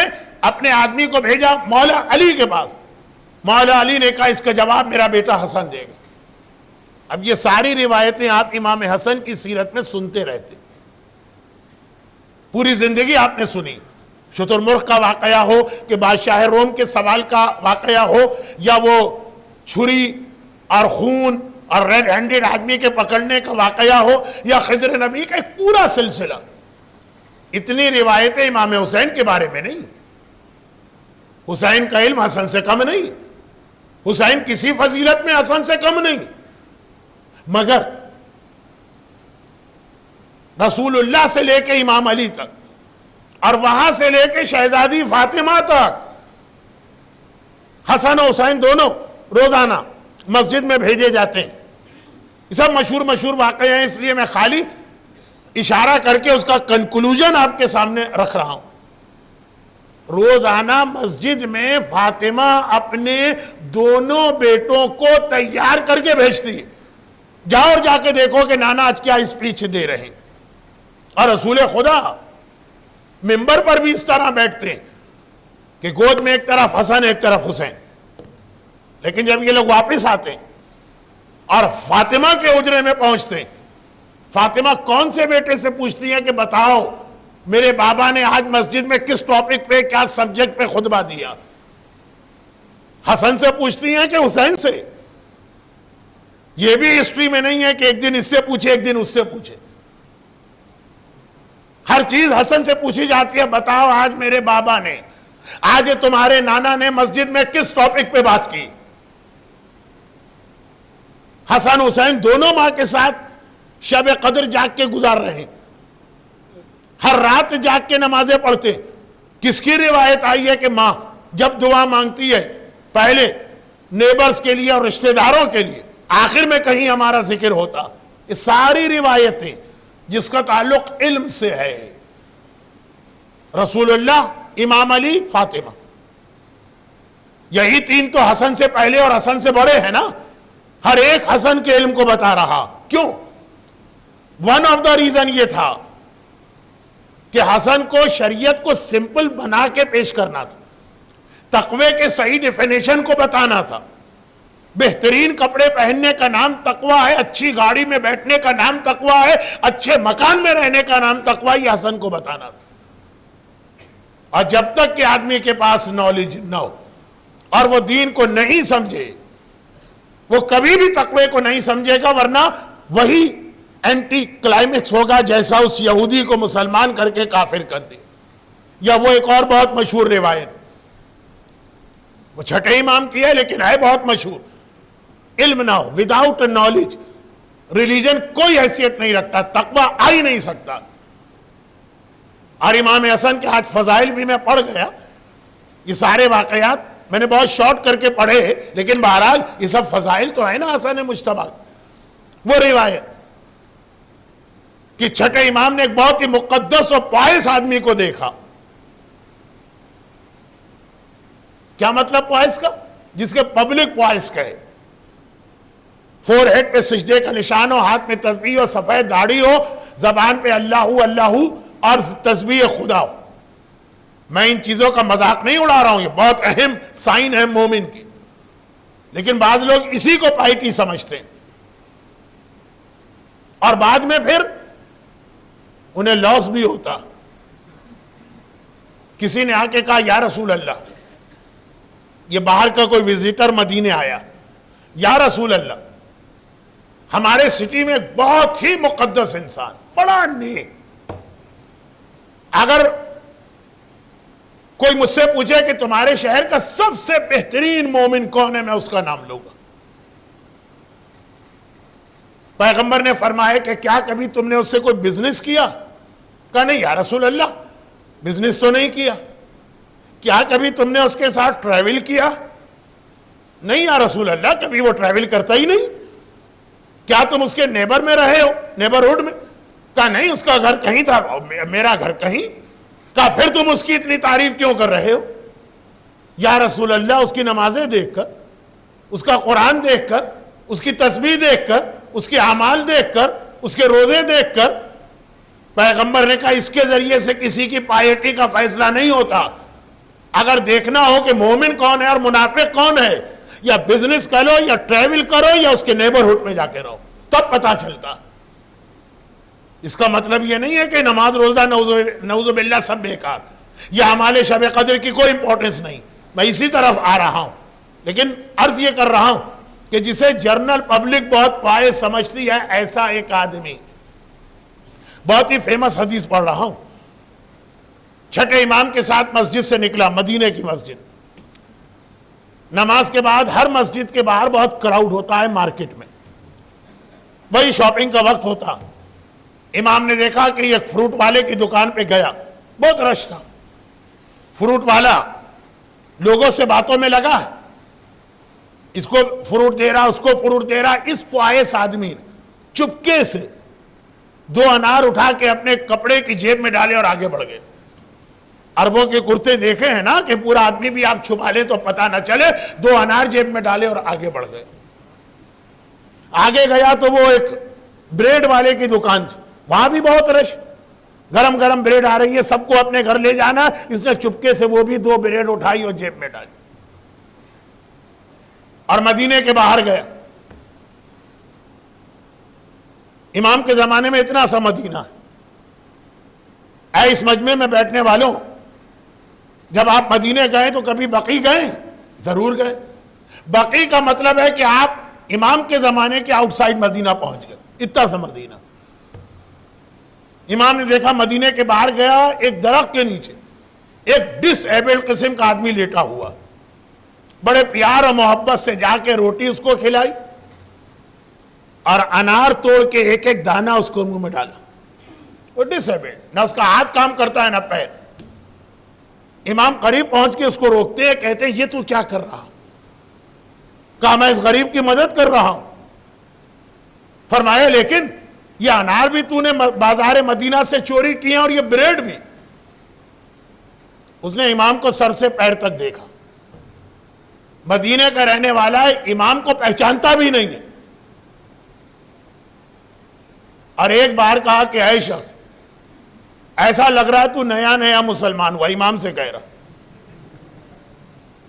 اپنے آدمی کو بھیجا مولا علی کے پاس. مولا علی نے کہا اس کا جواب میرا بیٹا حسن دے گا. اب یہ ساری روایتیں آپ امام حسن کی سیرت میں سنتے رہتے, پوری زندگی آپ نے سنی. شترمرغ کا واقعہ ہو کہ بادشاہ روم کے سوال کا واقعہ ہو, یا وہ چھری اور خون اور ریڈ ہینڈڈ آدمی کے پکڑنے کا واقعہ ہو, یا خضر نبی کا ایک پورا سلسلہ. اتنی روایتیں امام حسین کے بارے میں نہیں. حسین کا علم حسن سے کم نہیں, حسین کسی فضیلت میں حسن سے کم نہیں, مگر رسول اللہ سے لے کے امام علی تک اور وہاں سے لے کے شہزادی فاطمہ تک حسن و حسین دونوں روزانہ مسجد میں بھیجے جاتے ہیں. یہ سب مشہور واقعے ہیں, اس لیے میں خالی اشارہ کر کے اس کا کنکلوژن آپ کے سامنے رکھ رہا ہوں. روزانہ مسجد میں فاطمہ اپنے دونوں بیٹوں کو تیار کر کے بھیجتی ہے, جاؤ اور جا کے دیکھو کہ نانا آج کیا اسپیچ دے رہے ہیں. اور رسول خدا ممبر پر بھی اس طرح بیٹھتے ہیں کہ گود میں ایک طرف حسن ایک طرف حسین. لیکن جب یہ لوگ واپس آتے ہیں اور فاطمہ کے حجرے میں پہنچتے ہیں, فاطمہ کون سے بیٹے سے پوچھتی ہیں کہ بتاؤ میرے بابا نے آج مسجد میں کس ٹاپک پہ کیا سبجیکٹ پہ خطبہ دیا. حسن سے پوچھتی ہیں کہ حسین سے. یہ بھی ہسٹری میں نہیں ہے کہ ایک دن اس سے پوچھے ایک دن اس سے پوچھے. ہر چیز حسن سے پوچھی جاتی ہے, بتاؤ آج میرے بابا نے, آج تمہارے نانا نے مسجد میں کس ٹاپک پہ بات کی. حسن حسین دونوں ماں کے ساتھ شب قدر جاگ کے گزار رہے ہیں, ہر رات جاگ کے نمازیں پڑھتے. کس کی روایت آئی ہے کہ ماں جب دعا مانگتی ہے پہلے نیبرز کے لیے اور رشتہ داروں کے لیے, آخر میں کہیں ہمارا ذکر ہوتا. یہ ساری روایتیں جس کا تعلق علم سے ہے, رسول اللہ, امام علی, فاطمہ, یہی 3 تو حسن سے پہلے اور حسن سے بڑے ہیں نا. ہر ایک حسن کے علم کو بتا رہا. کیوں؟ ون آف دا ریزن یہ تھا کہ حسن کو شریعت کو سمپل بنا کے پیش کرنا تھا, تقوی کے صحیح ڈیفینیشن کو بتانا تھا. بہترین کپڑے پہننے کا نام تقوی ہے, اچھی گاڑی میں بیٹھنے کا نام تقوی ہے, اچھے مکان میں رہنے کا نام تقوی, یہ حسن کو بتانا تھا. اور جب تک کہ آدمی کے پاس نالج نہ ہو اور وہ دین کو نہیں سمجھے, وہ کبھی بھی تقوی کو نہیں سمجھے گا, ورنہ وہی اینٹی کلائمیکس ہوگا جیسا اس یہودی کو مسلمان کر کے کافر کر دے. یا وہ ایک اور بہت مشہور روایت, وہ چھٹے امام کی ہے لیکن ہے بہت مشہور, علم نہ ہو, وداؤٹ نالج ریلیجن کوئی حیثیت نہیں رکھتا, تقوی آ ہی نہیں سکتا. اور امام حسن کے آج فضائل بھی میں پڑھ گیا, یہ سارے واقعات میں نے بہت شارٹ کر کے پڑھے ہیں, لیکن بہرحال یہ سب فضائل تو ہے نا حسن مجتبی. وہ روایت کہ چھٹے امام نے ایک بہت ہی مقدس اور پائس آدمی کو دیکھا. کیا مطلب پوائس کا؟ جس کے پبلک پوائس کہے, فور ہیڈ پہ سجدے کا نشان ہو, ہاتھ میں تسبیح ہو, سفید داڑھی ہو, زبان پہ اللہ اللہ اور تسبیح خدا ہو. میں ان چیزوں کا مذاق نہیں اڑا رہا ہوں, یہ بہت اہم سائن ہے مومن کی, لیکن بعض لوگ اسی کو پائٹی سمجھتے ہیں اور بعد میں پھر انہیں لاس بھی ہوتا. کسی نے آ کے کہا یا رسول اللہ, یہ باہر کا کوئی وزیٹر مدینے آیا, یا رسول اللہ ہمارے سٹی میں ایک بہت ہی مقدس انسان, بڑا نیک, اگر کوئی مجھ سے پوچھے کہ تمہارے شہر کا سب سے بہترین مومن کون ہے, میں اس کا نام لوں گا. پیغمبر نے فرمایا کہ کیا کبھی تم نے اس سے کوئی بزنس کیا؟ کہا نہیں یا رسول اللہ, بزنس تو نہیں کیا. کیا کبھی تم نے اس کے ساتھ ٹریول کیا؟ نہیں یا رسول اللہ, کبھی وہ ٹریول کرتا ہی نہیں. کیا تم اس کے نیبر میں رہے ہو, نیبرہڈ میں؟ کہا نہیں اس کا گھر کہیں تھا، میرا گھر کہیں. کہا پھر تم اس کی اتنی تعریف کیوں کر رہے ہو؟ یا رسول اللہ اس کی نمازیں دیکھ کر، اس کا قرآن دیکھ کر، اس کی تسبیح دیکھ کر، اس کے اعمال دیکھ کر، اس کے روزے دیکھ کر، پیغمبر نے کہا اس کے ذریعے سے کسی کی پائیٹی کا فیصلہ نہیں ہوتا. اگر دیکھنا ہو کہ مومن کون ہے اور منافق کون ہے، یا بزنس کرو یا ٹریول کرو یا اس کے نیبرہڈ میں جا کے رہو، تب پتا چلتا. اس کا مطلب یہ نہیں ہے کہ نماز روزہ نعوذ باللہ سب بیکار، یا اعمال شب قدر کی کوئی امپورٹنس نہیں. میں اسی طرف آ رہا ہوں، لیکن عرض یہ کر رہا ہوں کہ جسے جرنل پبلک بہت پائے سمجھتی ہے، ایسا ایک آدمی، بہت ہی فیمس حدیث پڑھ رہا ہوں، چھٹے امام کے ساتھ مسجد سے نکلا، مدینے کی مسجد. نماز کے بعد ہر مسجد کے باہر بہت کراؤڈ ہوتا ہے مارکیٹ میں، وہی شاپنگ کا وقت ہوتا. امام نے دیکھا کہ یہ فروٹ والے کی دکان پہ گیا، بہت رش تھا. فروٹ والا لوگوں سے باتوں میں لگا، اس کو فروٹ دے رہا، اس کو فروٹ دے رہا. اس پوائس آدمی نے چپکے سے 2 انار اٹھا کے اپنے کپڑے کی جیب میں ڈالے اور آگے بڑھ گئے. عربوں کے کرتے دیکھے ہیں نا کہ پورا آدمی بھی آپ چھپا لے تو پتہ نہ چلے. 2 انار جیب میں ڈالے اور آگے بڑھ گئے. آگے گیا تو وہ ایک بریڈ والے کی دکان تھی، وہاں بھی بہت رش، گرم گرم بریڈ آ رہی ہے، سب کو اپنے گھر لے جانا. اس نے چپکے سے وہ بھی 2 بریڈ اٹھائی اور جیب میں ڈالی اور مدینے کے باہر گیا. امام کے زمانے میں اتنا سا مدینہ ہے. اے اس مجمع میں بیٹھنے والوں، جب آپ مدینے گئے تو کبھی بقی گئے؟ ضرور گئے. بقی کا مطلب ہے کہ آپ امام کے زمانے کے آؤٹ سائڈ مدینہ پہنچ گئے. اتنا سا مدینہ. امام نے دیکھا مدینے کے باہر گیا، ایک درخت کے نیچے ایک ڈس ایبلڈ قسم کا آدمی لیٹا ہوا. بڑے پیار اور محبت سے جا کے روٹی اس کو کھلائی اور انار توڑ کے ایک ایک دانہ اس کو منہ میں ڈالا. وہ ڈس ایبلڈ، نہ اس کا ہاتھ کام کرتا ہے نہ پیر. امام قریب پہنچ کے اس کو روکتے ہیں، کہتے ہیں یہ تو کیا کر رہا؟ کہا میں اس غریب کی مدد کر رہا ہوں. فرمایا لیکن یہ انار بھی تو نے بازار مدینہ سے چوری کیے اور یہ بریڈ بھی. اس نے امام کو سر سے پیر تک دیکھا. مدینے کا رہنے والا ہے، امام کو پہچانتا بھی نہیں ہے. اور ایک بار کہا کہ اے شخص، ایسا لگ رہا ہے تو نیا نیا مسلمان ہوا. امام سے کہہ رہا.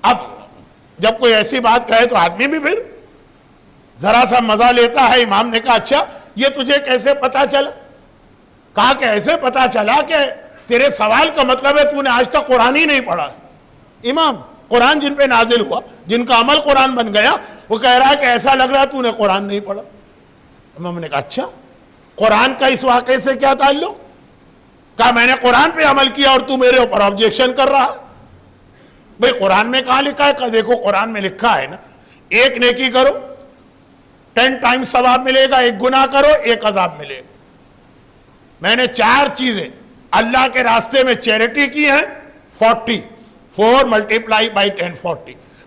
اب جب کوئی ایسی بات کہے تو آدمی بھی پھر ذرا سا مزہ لیتا ہے. امام نے کہا اچھا یہ تجھے کیسے پتا چلا؟ کہا کہ ایسے پتا چلا کہ تیرے سوال کا مطلب ہے تو نے آج تک قرآن ہی نہیں پڑھا. امام قرآن جن پہ نازل ہوا، جن کا عمل قرآن بن گیا، وہ کہہ رہا ہے کہ ایسا لگ رہا ہے تو نے قرآن نہیں پڑھا. امام نے کہا اچھا قرآن کا اس واقعے سے کیا تعلق؟ کہا میں نے قرآن پہ عمل کیا اور تو میرے اوپر آبجیکشن کر رہا. بھئی قرآن میں کہاں لکھا ہے؟ کہ دیکھو قرآن میں لکھا ہے نا، 1 نیکی کرو 10 ٹائم ثواب ملے گا، 1 گناہ کرو 1 عذاب ملے گا. میں نے 4 چیزیں اللہ کے راستے میں چیریٹی کی ہیں، 4 ملٹیپلائی بائی 10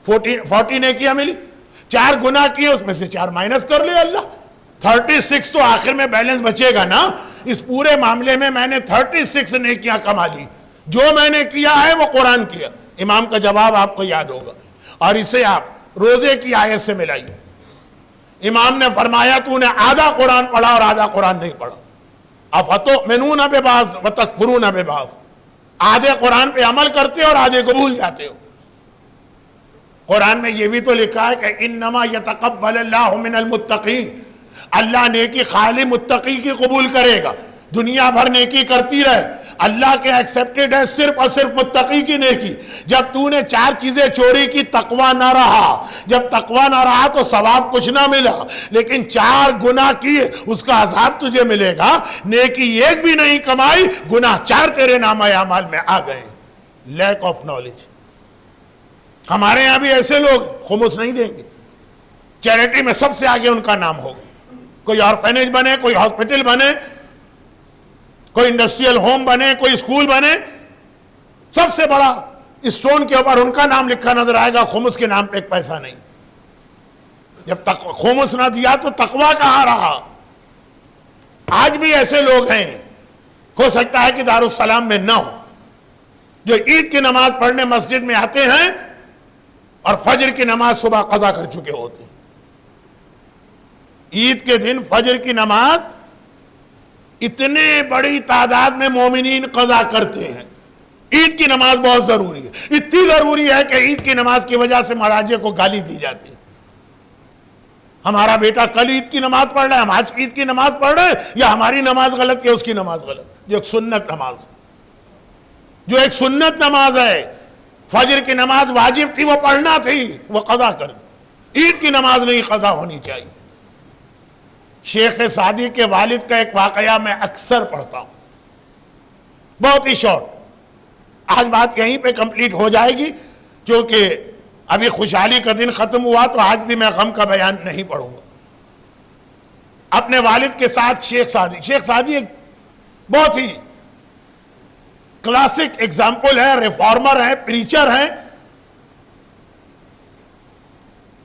40 نیکیاں ملی. 4 گناہ کیے، اس میں سے 4 مائنس کر لے اللہ، 36 تو آخر میں بیلنس بچے گا نا. اس پورے معاملے میں میں نے 36 نیکیاں کما لی. جو میں نے کیا ہے وہ قرآن کیا. امام کا جواب آپ کو یاد ہوگا، اور اسے آپ روزے کی آیت سے ملائیے. امام نے فرمایا تو نے آدھا قرآن پڑھا اور آدھا قرآن نہیں پڑھا. افتؤمنون ببعض وتکفرون ببعض. آدھے قرآن پہ عمل کرتے ہو اور آدھے کو بھول جاتے ہو. قرآن میں یہ بھی تو لکھا ہے کہ انما یتقبل اللہ من المتقین. اللہ نیکی خالی متقی کی قبول کرے گا. دنیا بھر نیکی کرتی رہے، اللہ کے ایکسیپٹڈ ہے صرف اور صرف متقی کی نیکی. جب تو نے 4 چیزیں چوری کی، تقوی نہ رہا. جب تقوی نہ رہا تو ثواب کچھ نہ ملا. لیکن 4 گناہ کیے، اس کا عذاب تجھے ملے گا. نیکی 1 بھی نہیں کمائی، گناہ 4 تیرے نامہ اعمال میں آ گئے. Lack of knowledge. ہمارے یہاں بھی ایسے لوگ خمس نہیں دیں گے. چیریٹی میں سب سے آگے ان کا نام ہوگا. کوئی آرفینیج بنے، کوئی ہاسپٹل بنے، کوئی انڈسٹریل ہوم بنے، کوئی اسکول بنے، سب سے بڑا اسٹون کے اوپر ان کا نام لکھا نظر آئے گا. خمس کے نام پہ 1 پیسہ نہیں. جب تک خمس نہ دیا تو تقویٰ کہاں رہا؟ آج بھی ایسے لوگ ہیں، ہو سکتا ہے کہ دارالسلام میں نہ ہو، جو عید کی نماز پڑھنے مسجد میں آتے ہیں اور فجر کی نماز صبح قضا کر چکے ہوتے ہیں۔ عید کے دن فجر کی نماز اتنے بڑی تعداد میں مومنین قضا کرتے ہیں۔ عید کی نماز بہت ضروری ہے، اتنی ضروری ہے کہ عید کی نماز کی وجہ سے مہاراجے کو گالی دی جاتی ہے۔ ہمارا بیٹا کل عید کی نماز پڑھ رہا ہے، ہم آج عید کی نماز پڑھ رہے ہیں، یا ہماری نماز غلط یا اس کی نماز غلط؟ جو ایک سنت نماز ہے، جو ایک سنت نماز ہے، فجر کی نماز واجب تھی، وہ پڑھنا تھی، وہ قضا کر دی۔ عید کی نماز نہیں قضا ہونی چاہیے۔ شیخ سعدی کے والد کا ایک واقعہ میں اکثر پڑھتا ہوں، بہت ہی شارٹ، آج بات یہیں پہ کمپلیٹ ہو جائے گی، کیونکہ ابھی خوشحالی کا دن ختم ہوا تو آج بھی میں غم کا بیان نہیں پڑھوں گا۔ اپنے والد کے ساتھ شیخ سعدی ایک بہت ہی کلاسک ایگزامپل ہے، ریفارمر ہیں، پریچر ہیں۔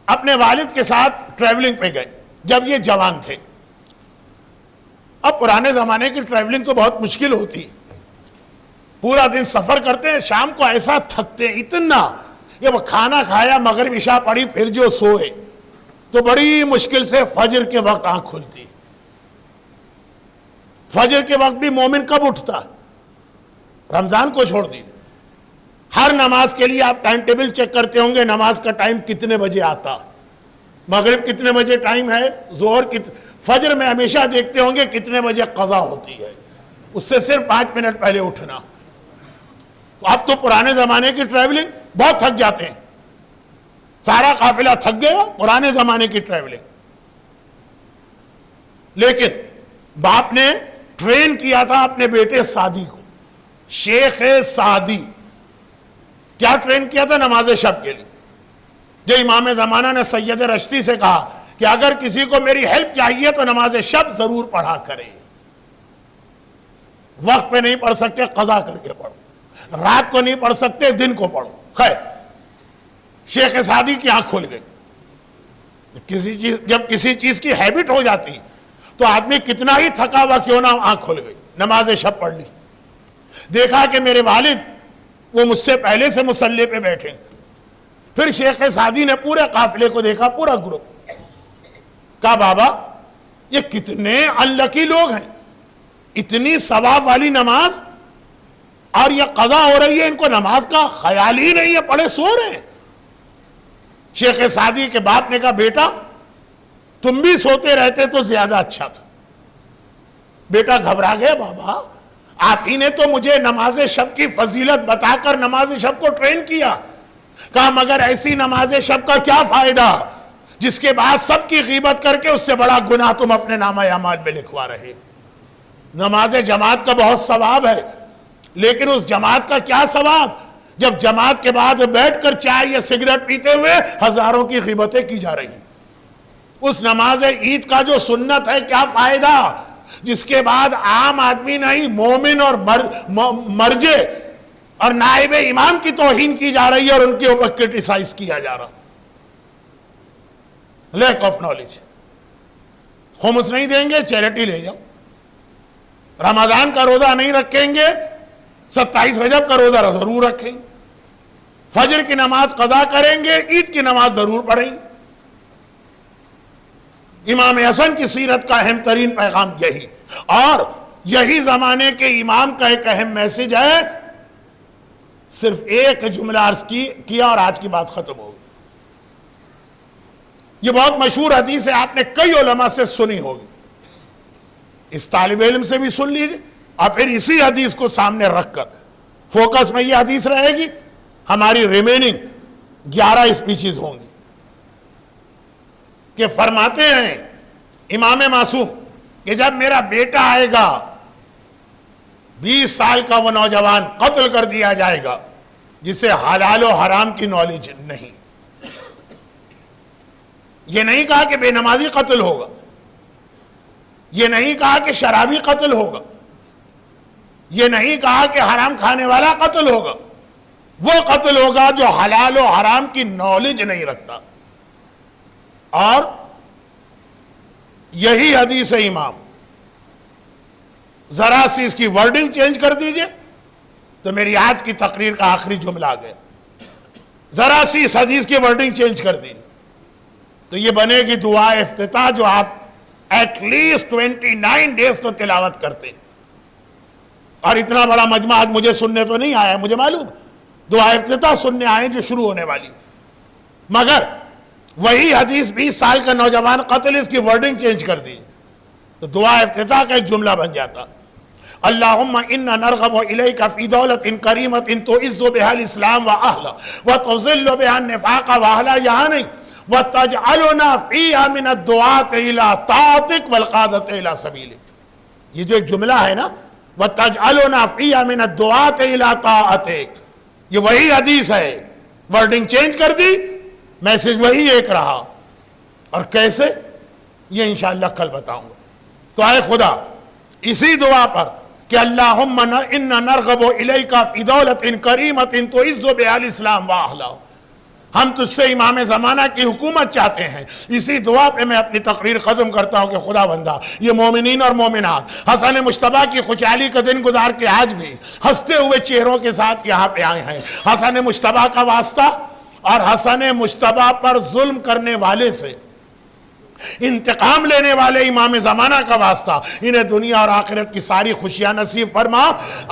اپنے والد کے ساتھ ٹریولنگ پہ گئے جب یہ جوان تھے۔ اب پرانے زمانے کی ٹریولنگ تو بہت مشکل ہوتی، پورا دن سفر کرتے ہیں، شام کو ایسا تھکتے اتنا، یہ وہ کھانا کھایا، مغرب عشاء پڑھی، پھر جو سوئے تو بڑی مشکل سے فجر کے وقت آنکھ کھلتی۔ فجر کے وقت بھی مومن کب اٹھتا؟ رمضان کو چھوڑ دیجیے، ہر نماز کے لیے آپ ٹائم ٹیبل چیک کرتے ہوں گے، نماز کا ٹائم کتنے بجے آتا، مغرب کتنے بجے ٹائم ہے، ظہر فجر میں ہمیشہ دیکھتے ہوں گے کتنے بجے قضا ہوتی ہے، اس سے صرف 5 منٹ پہلے اٹھنا۔ اب تو پرانے زمانے کی ٹریولنگ بہت تھک جاتے ہیں، سارا قافلہ تھک گیا، پرانے زمانے کی ٹریولنگ۔ لیکن باپ نے ٹرین کیا تھا اپنے بیٹے سعدی کو، شیخ سعدی کیا ٹرین کیا تھا؟ نماز شب کے لیے۔ جو امام زمانہ نے سید رشتی سے کہا کہ اگر کسی کو میری ہیلپ چاہیے تو نماز شب ضرور پڑھا کرے، وقت پہ نہیں پڑھ سکتے قضا کر کے پڑھو، رات کو نہیں پڑھ سکتے دن کو پڑھو۔ خیر، شیخ سعدی کی آنکھ کھل گئی۔ جب کسی چیز کی ہیبٹ ہو جاتی تو آدمی کتنا ہی تھکا ہوا کیوں نہ، آنکھ کھل گئی، نماز شب پڑھ لی۔ دیکھا کہ میرے والد وہ مجھ سے پہلے سے مصلی پہ بیٹھے۔ پھر شیخ سعدی نے پورے قافلے کو دیکھا، پورا گروپ، کہا بابا یہ کتنے انلکی لوگ ہیں، اتنی ثواب والی نماز اور یہ قضا ہو رہی ہے، ان کو نماز کا خیال ہی نہیں ہے، پڑھے سو رہے ہیں۔ شیخ سعدی کے باپ نے کہا بیٹا تم بھی سوتے رہتے تو زیادہ اچھا تھا۔ بیٹا گھبرا گیا، بابا آپ ہی نے تو مجھے نماز شب کی فضیلت بتا کر نماز شب کو ٹرین کیا۔ کہا مگر ایسی نماز شب کا کیا فائدہ جس کے بعد سب کی غیبت کر کے اس سے بڑا گناہ تم اپنے نامہ اعمال میں لکھوا رہے۔ نماز جماعت کا بہت ثواب ہے، لیکن اس جماعت کا کیا ثواب جب جماعت کے بعد بیٹھ کر چائے یا سگریٹ پیتے ہوئے ہزاروں کی غیبتیں کی جا رہی ہیں۔ اس نماز عید کا جو سنت ہے کیا فائدہ جس کے بعد عام آدمی نہیں، مومن اور مرجے اور نائب امام کی توہین کی جا رہی ہے اور ان کے اوپر کرٹیسائز کیا جا رہا۔ Lack of knowledge. خمس نہیں دیں گے چیریٹی لے جاؤ، رمضان کا روزہ نہیں رکھیں گے 27 رجب کا روزہ ضرور رکھیں، فجر کی نماز قضا کریں گے، عید کی نماز ضرور پڑھیں۔ امام حسن کی سیرت کا اہم ترین پیغام یہی، اور یہی زمانے کے امام کا ایک اہم میسج ہے۔ صرف ایک جملہ عرض کیا اور آج کی بات ختم ہوگی۔ یہ بہت مشہور حدیث ہے، آپ نے کئی علماء سے سنی ہوگی، اس طالب علم سے بھی سن لیجیے، اور پھر اسی حدیث کو سامنے رکھ کر فوکس میں یہ حدیث رہے گی، ہماری ریمیننگ 11 اسپیچز ہوں گی، کہ فرماتے ہیں امام معصوم کہ جب میرا بیٹا آئے گا 20 سال کا وہ نوجوان قتل کر دیا جائے گا جسے حلال و حرام کی نالج نہیں۔ یہ نہیں کہا کہ بے نمازی قتل ہوگا، یہ نہیں کہا کہ شرابی قتل ہوگا، یہ نہیں کہا کہ حرام کھانے والا قتل ہوگا، وہ قتل ہوگا جو حلال و حرام کی نالج نہیں رکھتا۔ اور یہی حدیث امام ذرا سی اس کی ورڈنگ چینج کر دیجئے تو میری آج کی تقریر کا آخری جملہ آ گیا. ذرا سی اس حدیث کی ورڈنگ چینج کر دیجئے تو یہ بنے گی دعا افتتاح جو آپ ایٹ لیسٹ 29 ڈیز تو تلاوت کرتے. اور اتنا بڑا مجمع آج مجھے سننے تو نہیں آیا ہے، مجھے معلوم دعا افتتاح سننے آئے جو شروع ہونے والی، مگر وہی حدیث 20 سال کا نوجوان قتل اس کی ورڈنگ چینج کر دی تو دعا افتتاح کا ایک جملہ بن جاتا. اللہم انا نرغب الیک فی دولت کریمت تعز بها الاسلام واہلا وتذل بها النفاق واہلا، یہاں نہیں وتجعلنا فیہا من الدعاة الى طاعتک والقادة الى سبیلک. یہ جو ایک جملہ ہے نا وتجعلنا فیہا من الدعاة الى طاعتک، یہ وہی حدیث ہے، ورڈنگ چینج کر دی، میسج وہی ایک رہا. اور کیسے یہ انشاءاللہ کل بتاؤں گا. تو آئے خدا اسی دعا پر کہ اللہم انا نرغب الیک فی دولت کریمت تعز بها الاسلام واہلا، ہم تجھ سے امام زمانہ کی حکومت چاہتے ہیں. اسی دعا پہ میں اپنی تقریر ختم کرتا ہوں کہ خدا بندہ یہ مومنین اور مومنات حسن مجتبیٰ کی خوشحالی کا دن گزار کے آج بھی ہنستے ہوئے چہروں کے ساتھ یہاں پہ آئے ہیں. حسن مجتبیٰ کا واسطہ اور حسن مجتبیٰ پر ظلم کرنے والے سے انتقام لینے والے امام زمانہ کا واسطہ انہیں دنیا اور آخرت کی ساری خوشیاں نصیب فرما.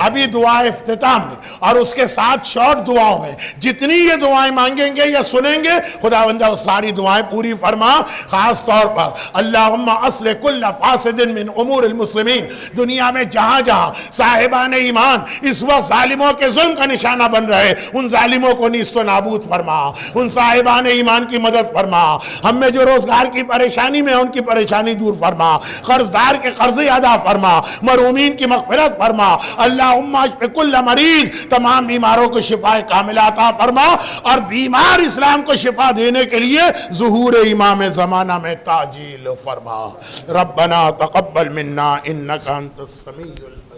ابھی دعا افتتاح میں اور اس کے ساتھ شارٹ دعاؤں میں جتنی یہ دعائیں مانگیں گے یا سنیں گے خدا بندہ وہ ساری دعائیں پوری فرما. خاص طور پر اللہم اصلح کل فاسد من امور المسلمین، دنیا میں جہاں جہاں صاحبان ایمان اس وقت ظالموں کے ظلم کا نشانہ بن رہے ان ظالموں کو نیست و نابود فرما، ان صاحبان ایمان کی مدد فرما. ہم میں جو روزگار کی پریشانی میں ان کی پریشانی دور فرما، قرضدار کے قرض ادا فرما، مرحومین کی مغفرت فرما. اللہم اشف کل مریض، تمام بیماروں کو شفا کاملہ عطا فرما. اور بیمار اسلام کو شفا دینے کے لیے ظہور امام زمانہ میں تعجیل فرما. ربنا تقبل منا انک انت السمیع العلیم.